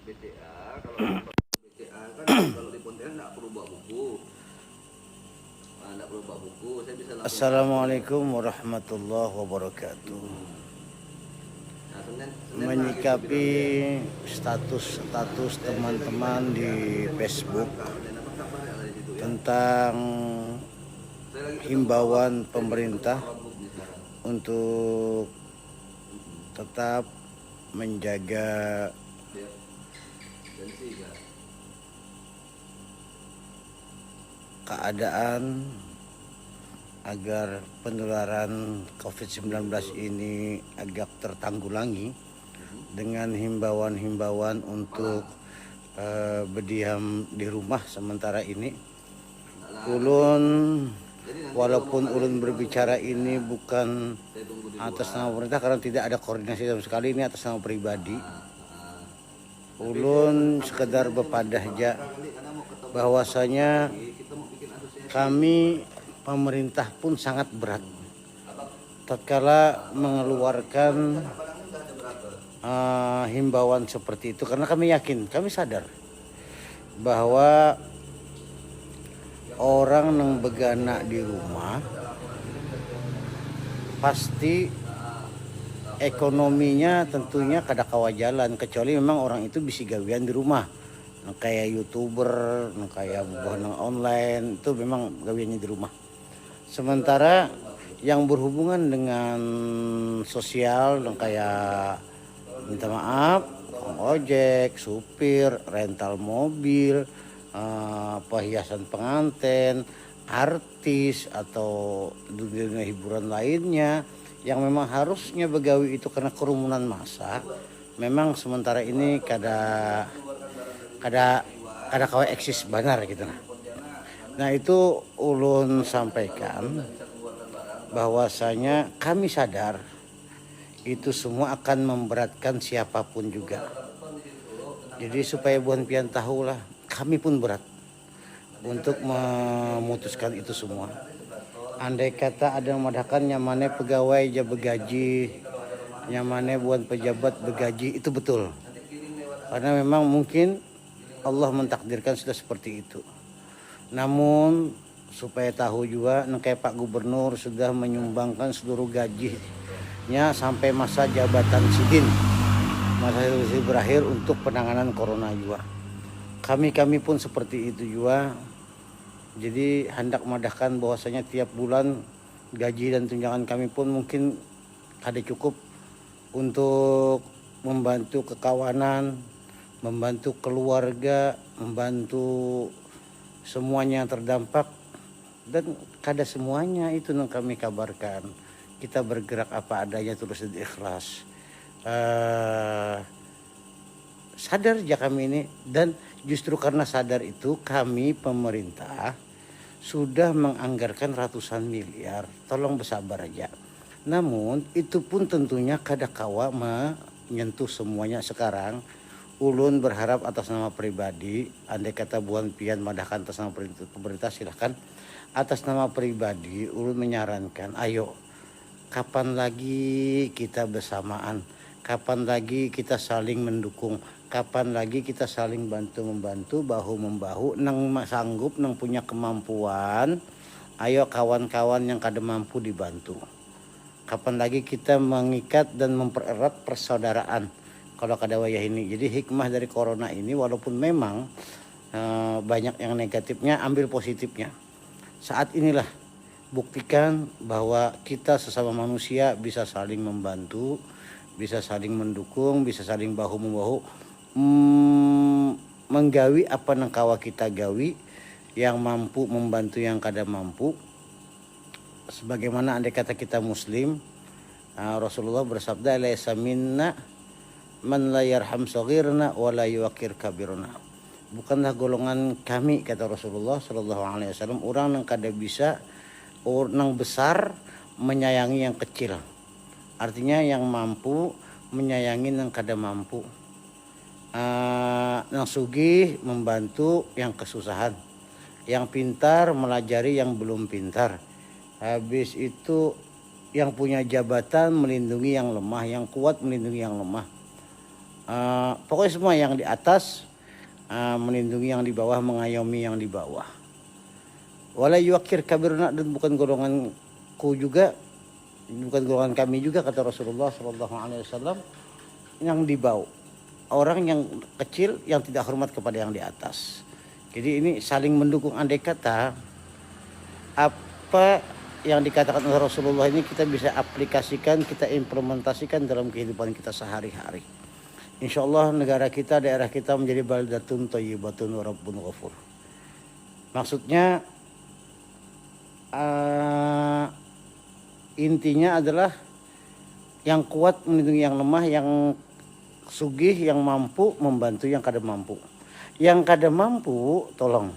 BCA. Kalau BCA kan kalau di Pontianak nggak perlu bawa buku. Nggak perlu bawa buku, saya bisa langsung Assalamualaikum warahmatullahi wabarakatuh. Nah, Menyikapi status teman-teman di Facebook tentang himbauan pemerintah untuk tetap menjaga keadaan agar penularan COVID-19 ini agak tertanggulangi dengan himbauan-himbauan untuk berdiam di rumah sementara ini. Ulun walaupun ulun berbicara ini bukan atas nama pemerintah karena tidak ada koordinasi sama sekali, ini atas nama pribadi. Ulun sekedar bepadah aja bahwasanya kami pemerintah pun sangat berat tatkala mengeluarkan himbauan seperti itu, karena kami yakin, kami sadar bahwa orang yang begana di rumah pasti ekonominya tentunya kada kawa jalan, kecuali memang orang itu bisa gawean di rumah, kayak YouTuber, kayak buah online, itu memang gaweannya di rumah. Sementara yang berhubungan dengan sosial, kayak minta maaf, ojek, supir, rental mobil, perhiasan pengantin, artis atau dunia hiburan lainnya yang memang harusnya begawi itu karena kerumunan massa, memang sementara ini kada kawa eksis benar gitu. Nah itu ulun sampaikan bahwasanya kami sadar itu semua akan memberatkan siapapun juga. Jadi supaya buan pian tahu lah, kami pun berat untuk memutuskan itu semua. Andai kata ada yang mengadakan nyamannya pegawai aja begaji, nyamannya buan pejabat begaji, itu betul. Karena memang mungkin Allah mentakdirkan sudah seperti itu. Namun supaya tahu juga, kayak Pak Gubernur sudah menyumbangkan seluruh gajinya sampai masa jabatan Sidin, masa itu berakhir untuk penanganan corona juga. Kami pun seperti itu juga. Jadi hendak madahkan bahwasanya tiap bulan gaji dan tunjangan kami pun mungkin ada cukup untuk membantu kekawanan, membantu keluarga, membantu semuanya yang terdampak, dan kada semuanya itu yang kami kabarkan. Kita bergerak apa adanya, terus ikhlas. Sadar aja kami ini, dan justru karena sadar itu kami pemerintah sudah menganggarkan ratusan miliar. Tolong bersabar aja. Namun itu pun tentunya kada kawa menyentuh semuanya sekarang. Ulun berharap atas nama pribadi, andai kata buan pian madahkan atas nama pemerintah, silahkan. Atas nama pribadi, ulun menyarankan, ayo kapan lagi kita bersamaan, kapan lagi kita saling mendukung, kapan lagi kita saling bantu-membantu, bahu-membahu, nang sanggup, nang punya kemampuan, ayo kawan-kawan yang kada mampu dibantu. Kapan lagi kita mengikat dan mempererat persaudaraan kalau kada wayah ini. Jadi hikmah dari corona ini, walaupun memang banyak yang negatifnya, ambil positifnya. Saat inilah buktikan bahwa kita sesama manusia bisa saling membantu, bisa saling mendukung, bisa saling bahu-membahu, menggawi apa nang kawa kita gawi, yang mampu membantu yang kada mampu. Sebagaimana andai kata kita muslim, Rasulullah bersabda, laisa minna man la yarham saghirna wa la yuqir kabirna. Bukanlah golongan kami, kata Rasulullah sallallahu alaihi wasallam, orang yang kada bisa, orang besar menyayangi yang kecil. Artinya yang mampu menyayangi yang kada mampu. Yang sugih membantu yang kesusahan. Yang pintar melajari yang belum pintar. Habis itu yang punya jabatan melindungi yang lemah, yang kuat melindungi yang lemah. Pokoknya semua yang di atas melindungi yang di bawah, mengayomi yang di bawah. Wala yuakir kabiruna, dan bukan golonganku juga, bukan golongan kami juga, kata Rasulullah SAW, yang di bawah, orang yang kecil yang tidak hormat kepada yang di atas. Jadi ini saling mendukung. Andai kata apa yang dikatakan oleh Rasulullah ini kita bisa aplikasikan, kita implementasikan dalam kehidupan kita sehari-hari, insya Allah negara kita, daerah kita menjadi baldatun thayyibatun wa rabbun ghafur. Maksudnya intinya adalah yang kuat melindungi yang lemah, yang sugih yang mampu membantu yang kada mampu. Yang kada mampu tolong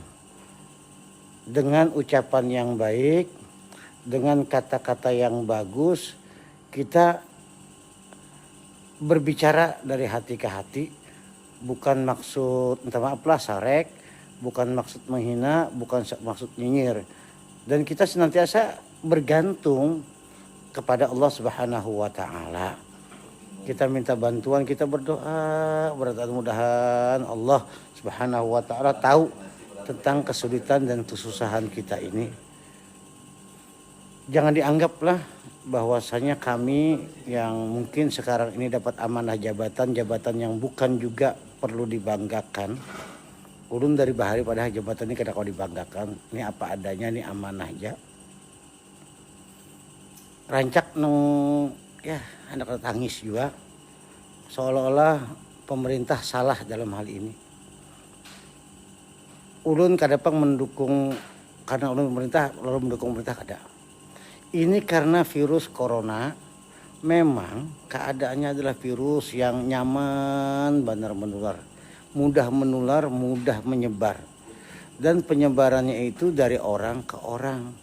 dengan ucapan yang baik, dengan kata-kata yang bagus, kita berbicara dari hati ke hati, bukan maksud minta maaf lah sarek, bukan maksud menghina, bukan maksud nyinyir. Dan kita senantiasa bergantung kepada Allah Subhanahu wa taala. Kita minta bantuan, kita berdoa, mudah-mudahan Allah Subhanahu wa taala tahu tentang kesulitan dan kesusahan kita ini. Jangan dianggaplah bahwasanya kami yang mungkin sekarang ini dapat amanah jabatan yang bukan juga perlu dibanggakan. Ulun dari bahari pada jabatan ini kada kau dibanggakan. Ini apa adanya, ini amanah aja. Rancak nung ya anak tangis juga, seolah-olah pemerintah salah dalam hal ini. Ulun kadang mendukung karena ulun pemerintah, lalu mendukung pemerintah kada. Ini karena virus corona memang keadaannya adalah virus yang nyaman, benar menular, mudah menyebar, dan penyebarannya itu dari orang ke orang.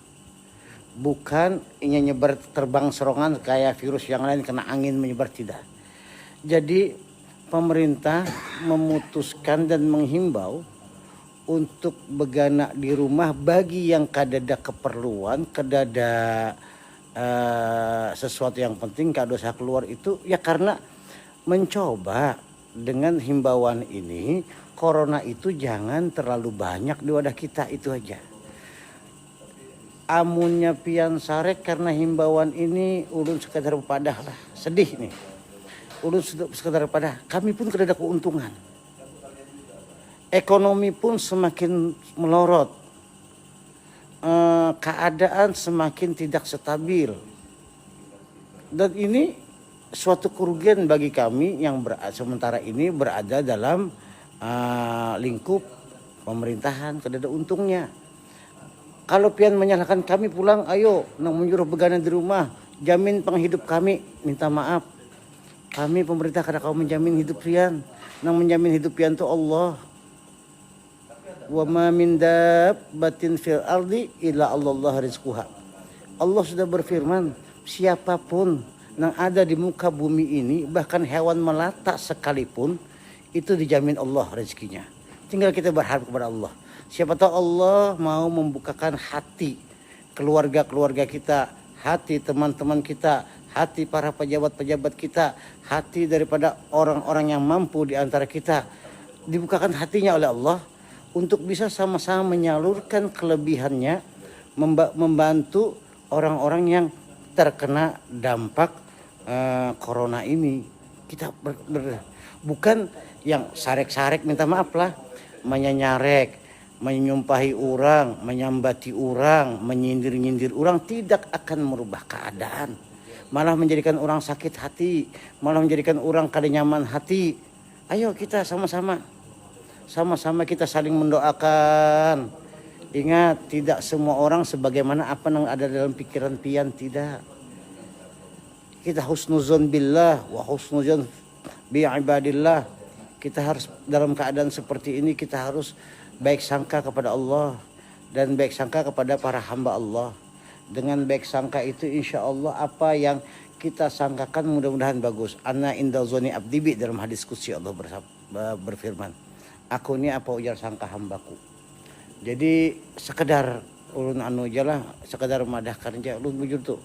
Bukan ingin nyebar terbang serongan kayak virus yang lain kena angin menyebar, tidak. Jadi pemerintah memutuskan dan menghimbau untuk begana di rumah bagi yang kadada keperluan, kadada sesuatu yang penting, kada usah keluar itu ya, karena mencoba dengan himbauan ini corona itu jangan terlalu banyak di wadah kita, itu aja. Amunnya pian sarek karena himbauan ini ulun sekadar padah lah, sedih nih. Ulun sekadar padah, kami pun kada ada keuntungan. Ekonomi pun semakin melorot. Keadaan semakin tidak stabil. Dan ini suatu kerugian bagi kami yang sementara ini berada dalam lingkup pemerintahan, kada ada untungnya. Kalau pian menyalahkan kami pulang, ayo nang menyuruh begana di rumah, jamin penghidup kami, minta maaf. Kami pemerintah kada kau menjamin hidup pian. Nang menjamin hidup pian tu Allah. Wa ma min dabbatin fil ardi illa Allah rizquha. Allah sudah berfirman, siapapun yang ada di muka bumi ini, bahkan hewan melata sekalipun, itu dijamin Allah rezekinya. Tinggal kita berharap kepada Allah. Siapa tahu Allah mau membukakan hati keluarga-keluarga kita, hati teman-teman kita, hati para pejabat-pejabat kita, hati daripada orang-orang yang mampu di antara kita, dibukakan hatinya oleh Allah untuk bisa sama-sama menyalurkan kelebihannya, membantu orang-orang yang terkena dampak corona ini. Kita bukan yang sarek-sarek, minta maaf lah, menyarek, menyumpahi orang, menyambati orang, menyindir-nyindir orang, tidak akan merubah keadaan. Malah menjadikan orang sakit hati, malah menjadikan orang kada nyaman hati. Ayo kita sama-sama kita saling mendoakan. Ingat, tidak semua orang sebagaimana apa yang ada dalam pikiran pian, tidak. Kita husnuzon billah wa husnuzon bi ibadillah. Kita harus dalam keadaan seperti ini, kita harus baik sangka kepada Allah dan baik sangka kepada para hamba Allah. Dengan baik sangka itu insya Allah apa yang kita sangkakan mudah-mudahan bagus. Ana inda zoni abdibi, dalam hadis qudsi Allah berfirman, aku ini apa ujar sangka hambaku. Jadi sekedar ulun aja lah, sekedar madahkan aja. Ulun bujur tuh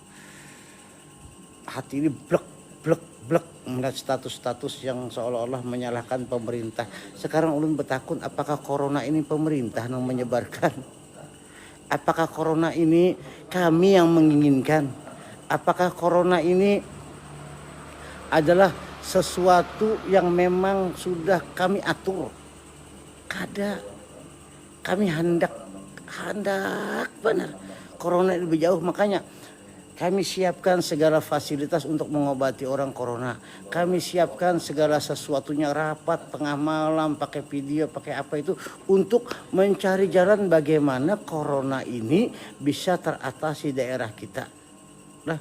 hati ini blek, blek melihat status-status yang seolah-olah menyalahkan pemerintah. Sekarang ulun bertakun, apakah corona ini pemerintah yang menyebarkan? Apakah corona ini kami yang menginginkan? Apakah corona ini adalah sesuatu yang memang sudah kami atur? Kada. Kami hendak benar corona lebih jauh, makanya kami siapkan segala fasilitas untuk mengobati orang corona. Kami siapkan segala sesuatunya, rapat tengah malam, pakai video, pakai apa itu, untuk mencari jalan bagaimana corona ini bisa teratasi daerah kita. Nah,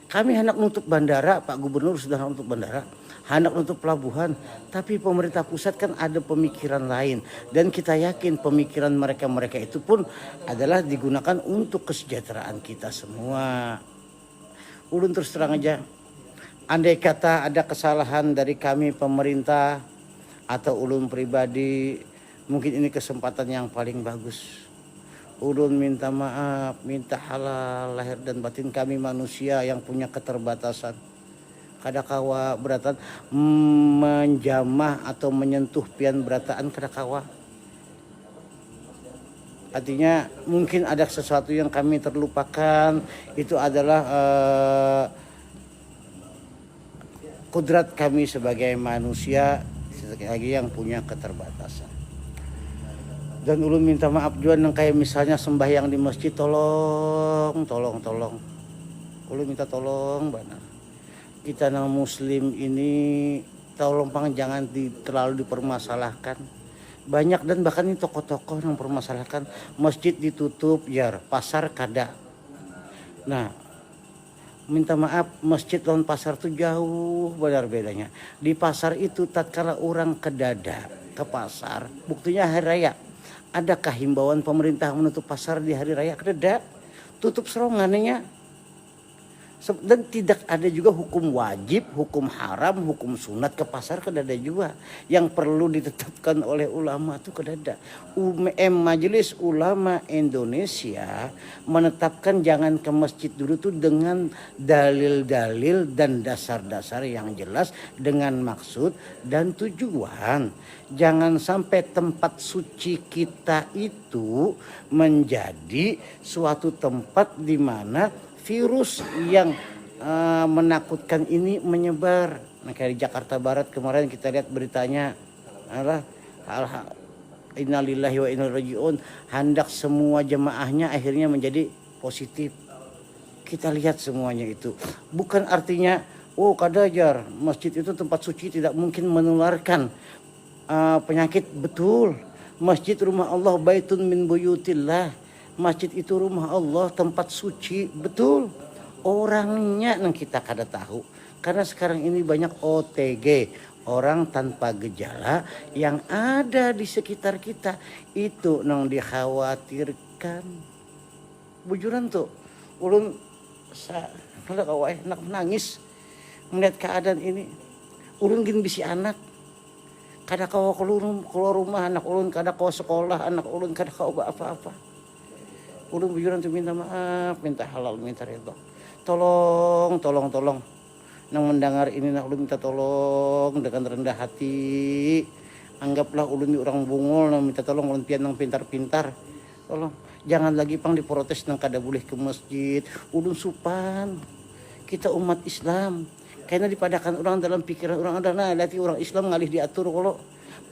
kami hendak nutup bandara, Pak Gubernur sudah nutup bandara, hendak nutup pelabuhan, tapi pemerintah pusat kan ada pemikiran lain, dan kita yakin pemikiran mereka itu pun adalah digunakan untuk kesejahteraan kita semua. Ulun terus terang aja, andai kata ada kesalahan dari kami pemerintah atau ulun pribadi, mungkin ini kesempatan yang paling bagus. Ulun minta maaf, minta halal lahir dan batin, kami manusia yang punya keterbatasan. Kadakawa beratan menjamah atau menyentuh pian berataan kadakawa. Artinya mungkin ada sesuatu yang kami terlupakan, itu adalah kudrat kami sebagai manusia lagi yang punya keterbatasan. Dan ulun minta maaf juga yang kayak misalnya sembahyang di masjid, tolong. Ulun minta tolong benar. Kita nang muslim ini tolong jangan terlalu dipermasalahkan. Banyak dan bahkan ini tokoh-tokoh yang permasalahkan masjid ditutup, ya pasar kada. Nah, minta maaf, masjid lawan pasar tuh jauh benar bedanya. Di pasar itu tatkala orang ke dada ke pasar, buktinya hari raya. Adakah himbauan pemerintah menutup pasar di hari raya? Kada, tutup serongannya. Dan tidak ada juga hukum wajib, hukum haram, hukum sunat ke pasar, kada ada juga. Yang perlu ditetapkan oleh ulama itu kada ada. Majelis Ulama Indonesia menetapkan jangan ke masjid dulu tuh dengan dalil-dalil dan dasar-dasar yang jelas, dengan maksud dan tujuan. Jangan sampai tempat suci kita itu menjadi suatu tempat di mana virus yang menakutkan ini menyebar. Nah, kayak di Jakarta Barat kemarin kita lihat beritanya, innalillahi wa inna ilaihi rajiun, hendak semua jemaahnya akhirnya menjadi positif. Kita lihat semuanya itu. Bukan artinya kadajar masjid itu tempat suci tidak mungkin menularkan penyakit. Betul, masjid rumah Allah, baitun min buyutillah. Masjid itu rumah Allah, tempat suci, betul. Orangnya yang kita kada tahu. Karena sekarang ini banyak OTG, orang tanpa gejala yang ada di sekitar kita. Itu yang dikhawatirkan. Bujuran tuh, ulun nak menangis melihat keadaan ini. Ulun gin bisi anak. Kada kau keluar rumah anak ulun, kada kau sekolah anak ulun, kada kau apa-apa. Ulun bujuran tuh minta maaf, minta halal, minta ridho. Tolong. Nang mendengar ini nak ulun minta tolong dengan rendah hati. Anggaplah ulun ni orang bungol nang minta tolong ulun pian nang pintar-pintar. Tolong jangan lagi diprotes nang kada boleh ke masjid. Ulun supan. Kita umat Islam. Karena dipadakan orang dalam pikiran orang ada nanti orang Islam ngalih diatur kalau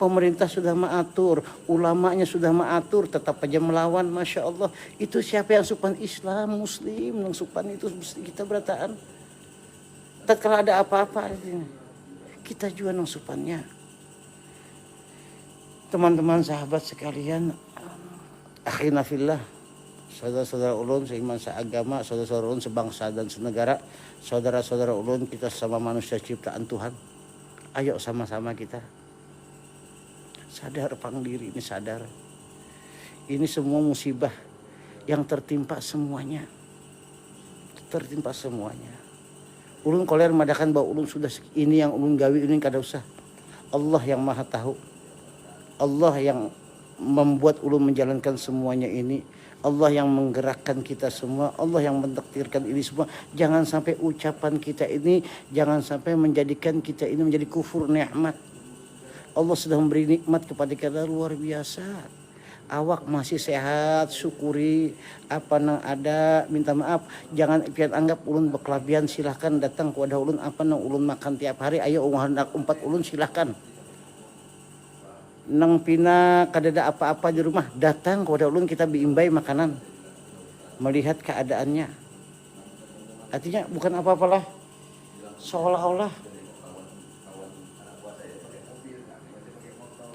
pemerintah sudah mengatur, ulamanya sudah mengatur, tetap aja melawan. Masya Allah, itu siapa yang supan? Islam, Muslim, yang supan itu kita berataan. Tatkala ada apa-apa, kita juga yang supannya. Teman-teman, sahabat sekalian, akhina fillah, saudara-saudara ulun seiman seagama, saudara-saudara ulun sebangsa dan senegara, saudara-saudara ulun kita sama manusia ciptaan Tuhan. Ayo sama-sama kita sadar pang diri ini, sadar. Ini semua musibah yang tertimpa semuanya. Ulun koler madakan bahwa ulun sudah ini yang ulun gawi ini kada usah. Allah yang maha tahu. Allah yang membuat ulun menjalankan semuanya ini. Allah yang menggerakkan kita semua, Allah yang mentakdirkan ini semua. Jangan sampai ucapan kita ini, jangan sampai menjadikan kita ini menjadi kufur nikmat. Allah sudah memberi nikmat kepada kita luar biasa. Awak masih sehat, syukuri. Apa nang ada, minta maaf. Jangan pian anggap ulun berkelabian, silahkan datang kepada ulun. Apa nang ulun makan tiap hari, ayo hendak umpat ulun silahkan. Nang pina kadada apa-apa di rumah, datang kepada ulun, kita biimbai makanan, melihat keadaannya. Artinya bukan apa-apalah,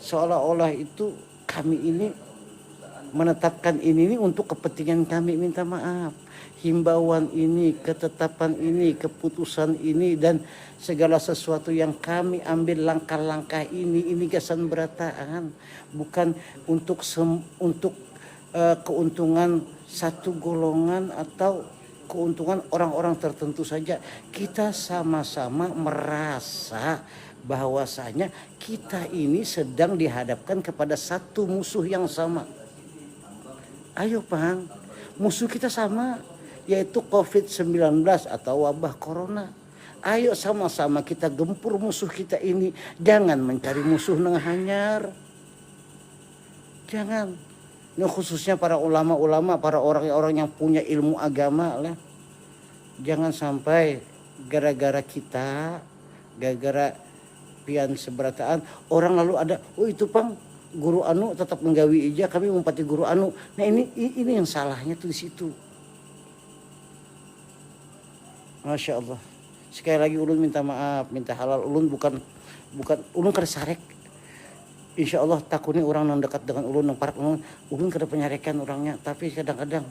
seolah-olah itu kami ini menetapkan ini untuk kepentingan kami. Minta maaf, himbauan ini, ketetapan ini, keputusan ini, dan segala sesuatu yang kami ambil langkah-langkah ini gasan berataan, bukan untuk keuntungan satu golongan atau keuntungan orang-orang tertentu saja. Kita sama-sama merasa bahwasanya kita ini sedang dihadapkan kepada satu musuh yang sama. Ayo Bang, musuh kita sama, yaitu COVID-19 atau wabah corona. Ayo sama-sama kita gempur musuh kita ini. Jangan mencari musuh nang hanyar. Jangan. Ini khususnya para ulama-ulama, para orang-orang yang punya ilmu agama lah. Jangan sampai gara-gara kita, gara-gara pian seberataan, orang lalu ada, oh itu Bang, guru anu tetap menggawi ija, kami umpati guru anu. Nah ini yang salahnya tuh di situ. Masya Allah. Sekali lagi ulun minta maaf, minta halal. Ulun bukan ulun kada sarek. Insya Allah takutnya orang yang dekat dengan ulun, yang parak ulun kada penyarekan orangnya. Tapi kadang-kadang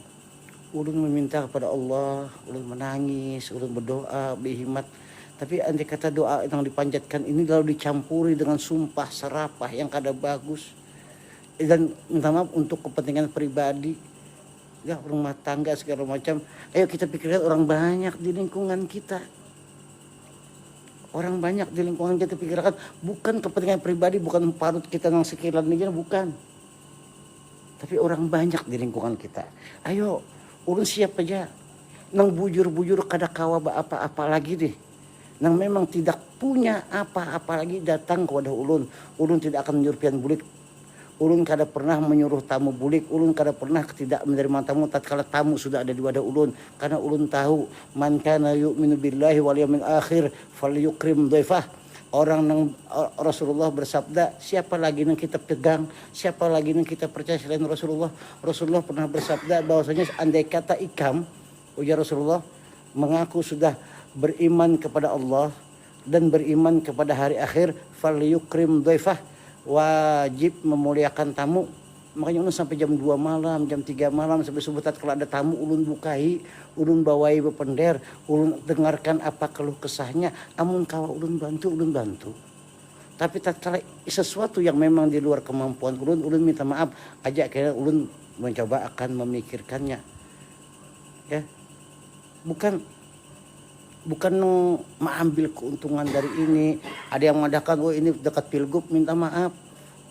ulun meminta kepada Allah, ulun menangis, ulun berdoa, berhikmat. Tapi andai kata doa yang dipanjatkan ini lalu dicampuri dengan sumpah serapah yang kada bagus, dan minta maaf untuk kepentingan pribadi, ya rumah tangga segala macam. Ayo kita pikirkan orang banyak di lingkungan kita. Orang banyak di lingkungan kita pikirkan, bukan kepentingan pribadi, bukan parut kita yang sekilan aja, bukan. Tapi orang banyak di lingkungan kita. Ayo, ulun siap aja. Nang bujur-bujur kada kawa apa-apa lagi deh. Nang memang tidak punya apa-apa lagi datang kepada ulun. Ulun tidak akan menyuruh pian bulik. Ulun kada pernah menyuruh tamu bulik, ulun kada pernah tidak menerima tamu tatkala tamu sudah ada di wadah ulun, karena ulun tahu man kana yu'minu billahi wal yawmil akhir falyukrim dhaifah. Orang nang Rasulullah bersabda, siapa lagi yang kita pegang, siapa lagi yang kita percaya selain Rasulullah. Rasulullah pernah bersabda bahwasanya andai kata ikam, ujar Rasulullah, mengaku sudah beriman kepada Allah dan beriman kepada hari akhir, falyukrim dhaifah, wajib memuliakan tamu. Makanya ulun sampai jam 2 malam, jam 3 malam sampai subuh kalau ada tamu ulun bukai, ulun bawai bepender, ulun dengarkan apa keluh kesahnya. Amun kawa ulun bantu. Tapi tatkala sesuatu yang memang di luar kemampuan ulun minta maaf aja, kira ulun mencoba akan memikirkannya. Ya. Bukan mengambil keuntungan dari ini. Ada yang mengadakan, oh ini dekat pilgub, minta maaf.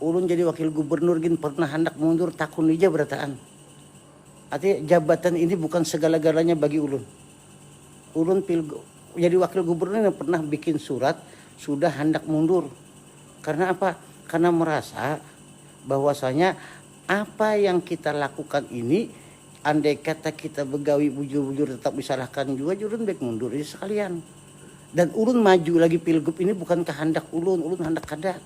Ulun jadi wakil gubernur gin pernah hendak mundur, takun aja berataan. Artinya jabatan ini bukan segala-galanya bagi ulun. Ulun pilgub, jadi wakil gubernur yang pernah bikin surat sudah hendak mundur. Karena apa? Karena merasa bahwasanya apa yang kita lakukan ini, andai kata kita begawi bujur-bujur tetap disalahkan juga, ulun baik mundur aja sekalian. Dan ulun maju lagi pilgub ini bukan kehendak ulun hendak kada.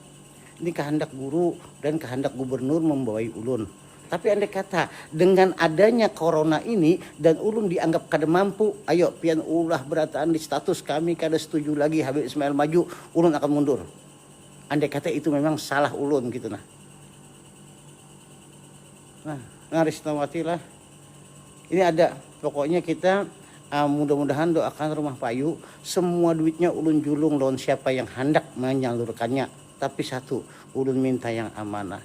Ini kehendak guru dan kehendak gubernur membawai ulun. Tapi andai kata dengan adanya corona ini dan ulun dianggap kada mampu, ayo pian ulah berataan di status kami kada setuju lagi Habib Ismail maju, ulun akan mundur. Andai kata itu memang salah ulun gitu nah. Nah, ngaris nawatilah. Ini ada, pokoknya kita mudah-mudahan doakan rumah payu, semua duitnya ulun julung lawan siapa yang hendak menyalurkannya. Tapi satu, ulun minta yang amanah,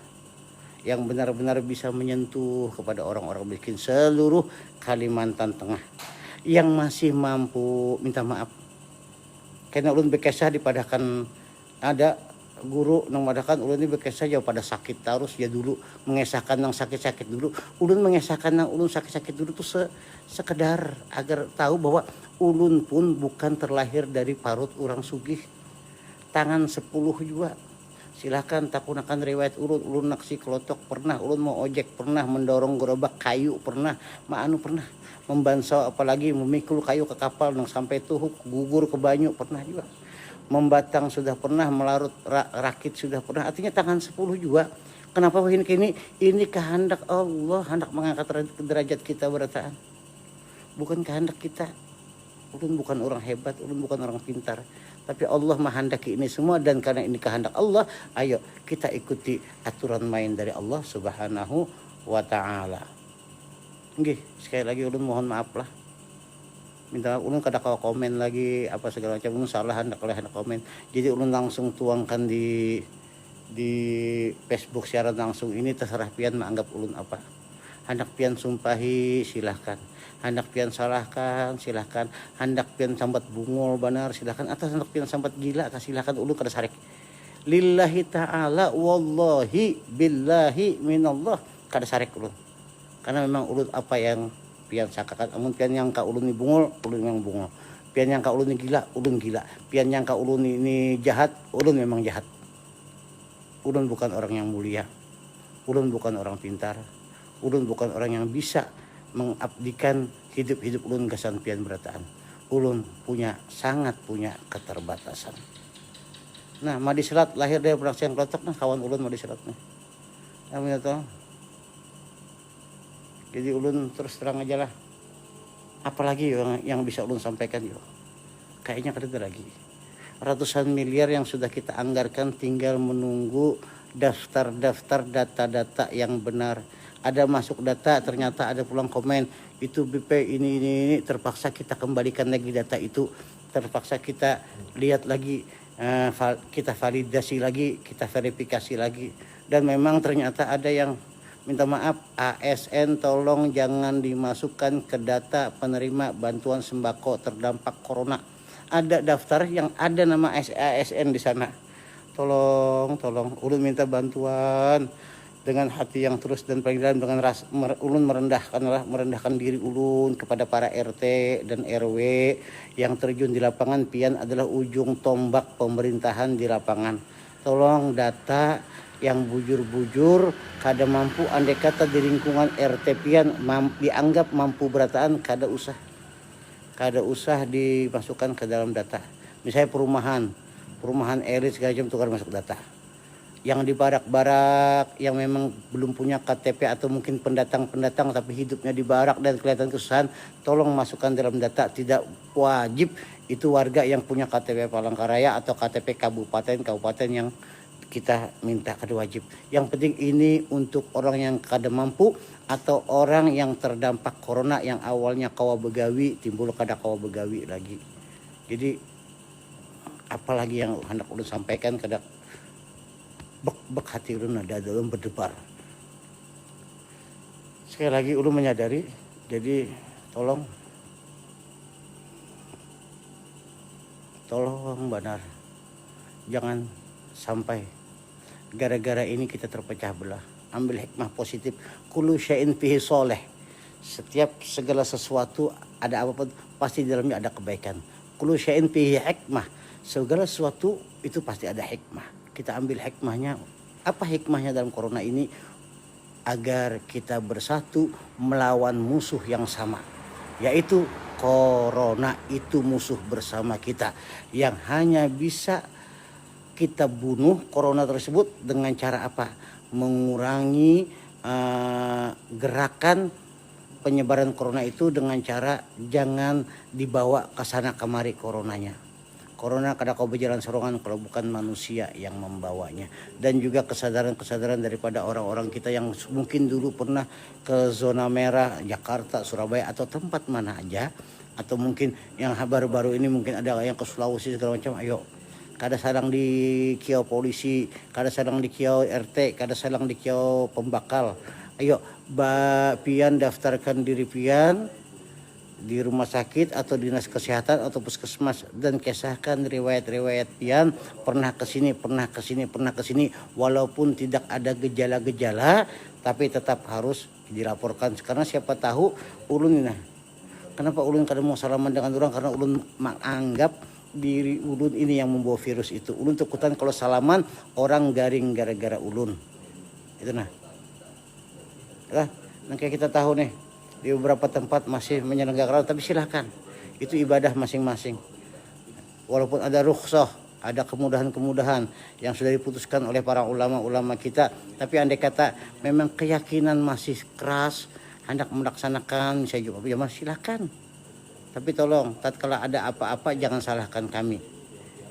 yang benar-benar bisa menyentuh kepada orang-orang miskin seluruh Kalimantan Tengah. Yang masih mampu minta maaf, karena ulun bekesah dipadahkan ada guru nang madakan ulun ini bekesa jauh pada sakit terus ya dulu mengesahkan nang sakit-sakit dulu. Ulun mengesahkan nang ulun sakit-sakit dulu tuh sekedar agar tahu bahwa ulun pun bukan terlahir dari parut orang sugih. Tangan 10 juga. Silahkan takunakan riwayat ulun naksi kelotok pernah, ulun mau ojek pernah, mendorong gerobak kayu pernah, pernah, membansau apalagi memikul kayu ke kapal nang sampai tuhuk gugur ke banyu pernah juga. Membatang sudah pernah, melarut rakit sudah pernah, artinya tangan 10 juga. Kenapa begini? Ini kehendak Allah, hendak mengangkat derajat kita berataan. Bukan kehendak kita. Ulun bukan orang hebat, ulun bukan orang pintar. Tapi Allah menghendaki ini semua, dan karena ini kehendak Allah, ayo kita ikuti aturan main dari Allah Subhanahu wa taala. Nggih, sekali lagi ulun mohon maaf lah. Minta ulun kada kau komen lagi apa segala macam, ulun salah hendak komen. Jadi ulun langsung tuangkan di Facebook secara langsung. Ini terserah pian menganggap ulun apa. Hendak pian sumpahi silahkan, hendak pian salahkan silahkan, hendak pian sambat bungol benar silahkan, atas hendak pian sambat gila silahkan, ulun kada sarek. Lillahi ta'ala wallahi billahi minallah kada sarek ulun. Karena memang ulun apa yang pian sakakan, amun pian nyangka ulun ini bungol, ulun memang bungol. Pian nyangka ulun ini gila, ulun gila. Pian nyangka ulun ini jahat, ulun memang jahat. Ulun bukan orang yang mulia. Ulun bukan orang pintar. Ulun bukan orang yang bisa mengabdikan hidup ulun gasan pian berataan. Ulun sangat punya keterbatasan. Nah, Madi Selat lahir dari Perangsian Klotok, nah kawan ulun Madi Selat nih. Amin atau jadi ulun terus terang aja lah. Apalagi yang bisa ulun sampaikan yuk. Kayaknya kada lagi. Ratusan miliar yang sudah kita anggarkan tinggal menunggu daftar-daftar data-data yang benar. Ada masuk data, ternyata ada pulang komen itu BP ini terpaksa kita kembalikan lagi data itu. Terpaksa kita lihat lagi, kita validasi lagi, kita verifikasi lagi. Dan memang ternyata ada yang minta maaf, ASN tolong jangan dimasukkan ke data penerima bantuan sembako terdampak corona. Ada daftar yang ada nama ASN di sana. Tolong, ulun minta bantuan dengan hati yang terus dan paling dalam, dengan ulun merendahkan diri ulun kepada para RT dan RW yang terjun di lapangan. Pian adalah ujung tombak pemerintahan di lapangan. Tolong data yang bujur-bujur kada mampu, andai kata di lingkungan RT pian dianggap mampu berataan, kada usah dimasukkan ke dalam data. Misalnya perumahan elit segala macam tukar masuk data. Yang di barak-barak yang memang belum punya KTP atau mungkin pendatang tapi hidupnya di barak dan kelihatan kesusahan, tolong masukkan dalam data. Tidak wajib itu warga yang punya KTP Palangkaraya atau KTP kabupaten yang kita minta, kada wajib. Yang penting ini untuk orang yang kada mampu atau orang yang terdampak corona yang awalnya kawa begawi timbul kada kawa begawi lagi. Jadi apalagi yang hendak ulun sampaikan, kada bek hati ulun ada dalam berdebar. Sekali lagi ulun menyadari, jadi tolong benar, jangan sampai gara-gara ini kita terpecah belah. Ambil hikmah positif. Kullu syai'in fihi sholeh. Setiap segala sesuatu ada apapun pasti di dalamnya ada kebaikan. Kullu syai'in fihi hikmah. Segala sesuatu itu pasti ada hikmah. Kita ambil hikmahnya. Apa hikmahnya dalam corona ini? Agar kita bersatu melawan musuh yang sama, yaitu corona. Itu musuh bersama kita yang hanya bisa kita bunuh corona tersebut dengan cara apa? Mengurangi gerakan penyebaran corona itu dengan cara jangan dibawa ke sana kemari coronanya. Corona kada kau berjalan sorongan kalau bukan manusia yang membawanya. Dan juga kesadaran daripada orang-orang kita yang mungkin dulu pernah ke zona merah Jakarta, Surabaya atau tempat mana aja, atau mungkin yang baru-baru ini mungkin ada yang ke Sulawesi segala macam. Ayo, kada sadang di kiau polisi, kada sadang di kiau RT, kada sadang di kiau pembakal. Ayo pian daftarkan diri pian di rumah sakit atau dinas kesehatan atau puskesmas dan kisahkan riwayat-riwayat pian pernah ke sini, walaupun tidak ada gejala-gejala tapi tetap harus dilaporkan karena siapa tahu ulun ini. Kenapa ulun kadang mau salaman dengan orang karena ulun menganggap diri ulun ini yang membawa virus itu. Ulun takutan kalau salaman orang garing gara-gara ulun. Itu nah. Kayak kita tahu nih di beberapa tempat masih menyelenggarakan, tapi silahkan itu ibadah masing-masing. Walaupun ada rukhsah, ada kemudahan-kemudahan yang sudah diputuskan oleh para ulama-ulama kita, tapi andai kata memang keyakinan masih keras hendak melaksanakan misalnya ya silahkan. Tapi tolong tatkala ada apa-apa jangan salahkan kami.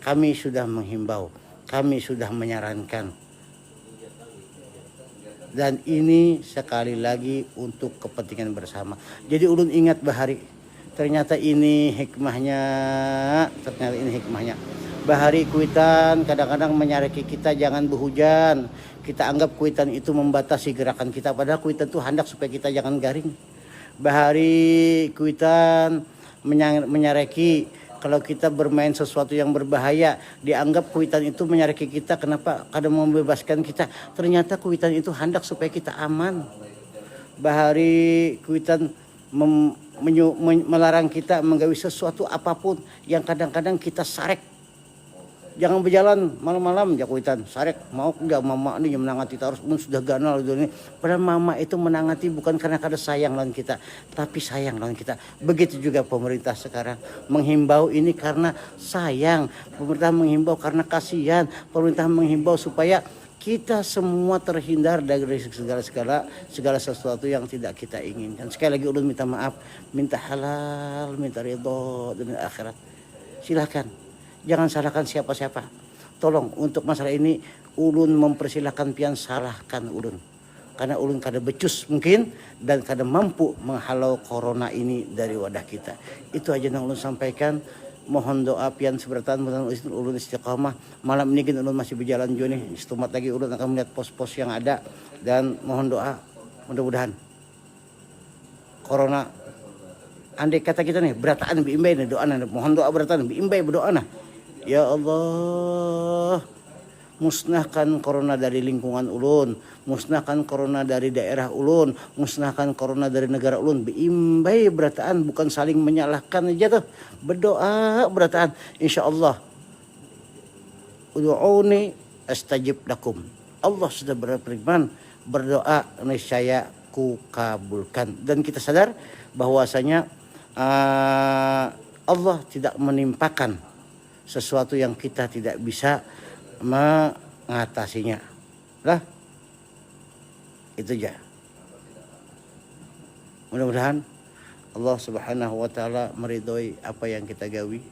Kami sudah menghimbau, kami sudah menyarankan. Dan ini sekali lagi untuk kepentingan bersama. Jadi ulun ingat bahari. Ternyata ini hikmahnya. Bahari kuitan kadang-kadang menyareki kita jangan berhujan. Kita anggap kuitan itu membatasi gerakan kita. Padahal kuitan itu hendak supaya kita jangan garing. Bahari kuitan menyareki kalau kita bermain sesuatu yang berbahaya, dianggap kuitan itu menyareki kita. Kenapa? Kadang membebaskan kita. Ternyata kuitan itu hendak supaya kita aman. Bahari kuitan melarang kita menggawi sesuatu apapun yang kadang-kadang kita sarek. Jangan berjalan malam-malam ya kuitan sarek mau enggak mama ini yang menangati harus pun sudah ganal ini. Padahal mama itu menangati bukan karena kada sayang lawan kita, tapi sayang lawan kita. Begitu juga pemerintah sekarang menghimbau ini karena sayang, pemerintah menghimbau karena kasihan, pemerintah menghimbau supaya kita semua terhindar dari segala sesuatu yang tidak kita inginkan. Sekali lagi ulun minta maaf, minta halal, minta ridho demi akhirat. Silakan. Jangan salahkan siapa-siapa. Tolong untuk masalah ini ulun mempersilahkan pian salahkan ulun. Karena ulun kada becus mungkin dan kada mampu menghalau corona ini dari wadah kita. Itu aja yang ulun sampaikan. Mohon doa pian seberatan ulun istiqamah. Malam ini kan ulun masih berjalan juga nih. Setumat lagi ulun akan melihat pos-pos yang ada dan mohon doa mudah-mudahan corona andai kata kita nih berataan biimbai nih doa nah mohon doa berataan biimbai berdoa nah. Ya Allah, musnahkan corona dari lingkungan ulun, musnahkan corona dari daerah ulun, musnahkan corona dari negara ulun. Biimbai berataan bukan saling menyalahkan aja tuh. Berdoa berataan. Insyaallah. Ud'uni astajib lakum. Allah sudah berfirman, berdoa niscaya ku kabulkan. Dan kita sadar bahwasanya Allah tidak menimpakan sesuatu yang kita tidak bisa mengatasinya. Lah, itu aja. Mudah-mudahan Allah Subhanahu wa taala meridhoi apa yang kita gawi.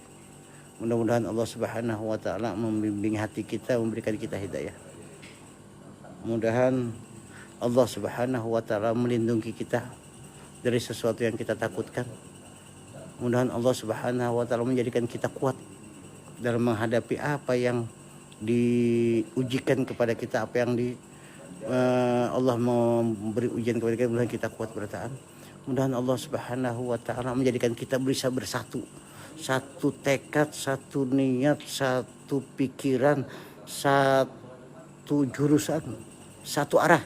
Mudah-mudahan Allah Subhanahu wa taala membimbing hati kita, memberikan kita hidayah. Mudah-mudahan Allah Subhanahu wa taala melindungi kita dari sesuatu yang kita takutkan. Mudah-mudahan Allah Subhanahu wa taala menjadikan kita kuat dalam menghadapi apa yang diujikan kepada kita, apa yang Allah memberi ujian kepada kita. Mudah-mudahan kita kuat berataan. Mudah-mudahan Allah Subhanahu wa taala menjadikan kita bisa bersatu. Satu tekad, satu niat, satu pikiran, satu jurusan, satu arah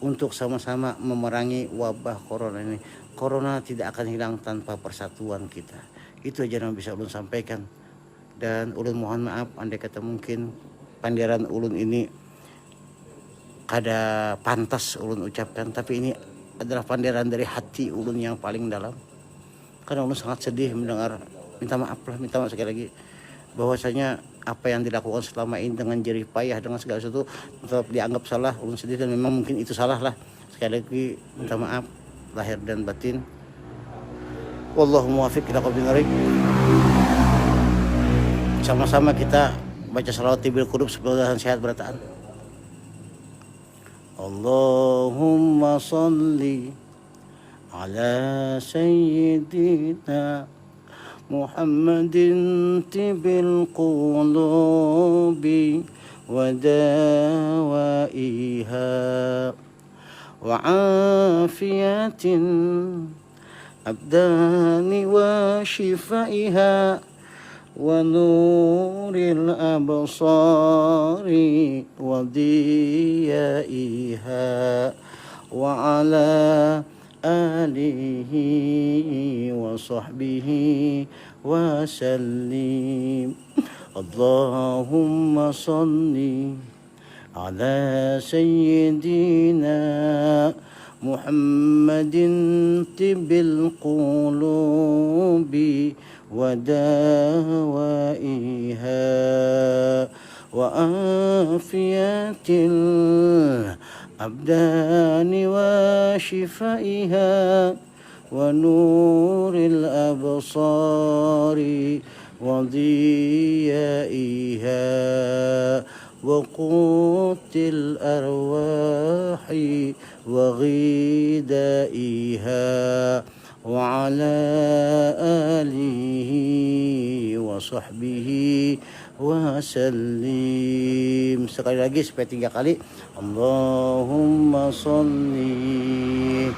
untuk sama-sama memerangi wabah corona ini. Corona tidak akan hilang tanpa persatuan kita. Itu aja yang bisa ulun sampaikan. Dan ulun mohon maaf andai kata mungkin pandiran ulun ini kada pantas ulun ucapkan, tapi ini adalah pandiran dari hati ulun yang paling dalam. Karena ulun sangat sedih mendengar, minta maaf sekali lagi bahwasanya apa yang dilakukan selama ini dengan jerih payah dengan segala sesuatu tetap dianggap salah. Ulun sedih dan memang mungkin itu salah lah. Sekali lagi minta maaf lahir dan batin. Wallahu muwaffiq ila aqwamit thoriq. Sama-sama kita baca salawat tibil qulub semoga sehat berataan. Allahumma salli ala sayyidina Muhammadin tibil qulubi wa dawaiha wa afiyatin الأبدان وشفائها ونور الأبصار وضيائها وعلى آله وصحبه وسلم. اللهم صل على سيدنا محمد طب القلوب ودوائها وعافية الأبدان وشفائها ونور الأبصار وضيائها وقوت الأرواح وغذائها وعلى آله وصحبه wasallim. Sekali lagi supaya 3 kali. Allahumma salli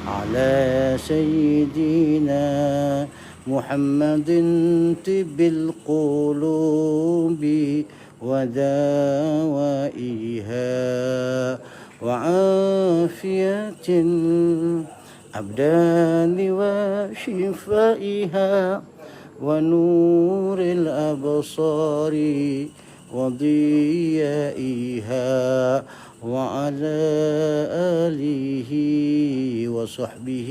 ala sayyidina Muhammadin tibbil qulubi wa dawaiha wa afiyatin abdani wa shifaiha ونور الأبصار وضيائها وعلى آله وصحبه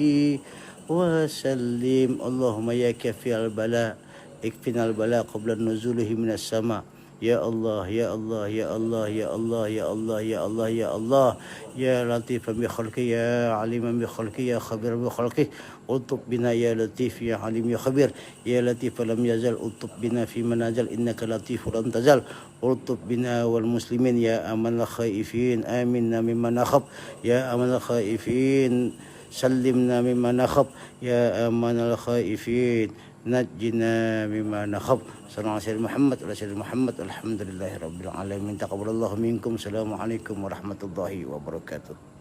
وسلم. اللهم يا كافي البلاء اكفنا البلاء قبل نزوله من السماء. Ya Allah, ya Allah, ya Allah, ya Allah, ya Allah, ya Allah, ya Allah, ya latifan bi khalqi, ya aliman bi khalqi, ya khabiran bi khalqi, utub bina ya latif, ya alim, ya khabir, ya latif lam yazal, utub bina fi manazal, innaka latif lam tazal, utub bina wal muslimin, ya aman al khaifin, aminna mimman nakhab, ya aman al khaifin, sallimna mimman nakhab, ya aman al khaifin, najjina mimma nakhab. Sallallahu alaihi Muhammad wa sallam Muhammad. Alhamdulillahirabbil alamin. Taqabbalallahu minkum. Assalamualaikum warahmatullahi wabarakatuh.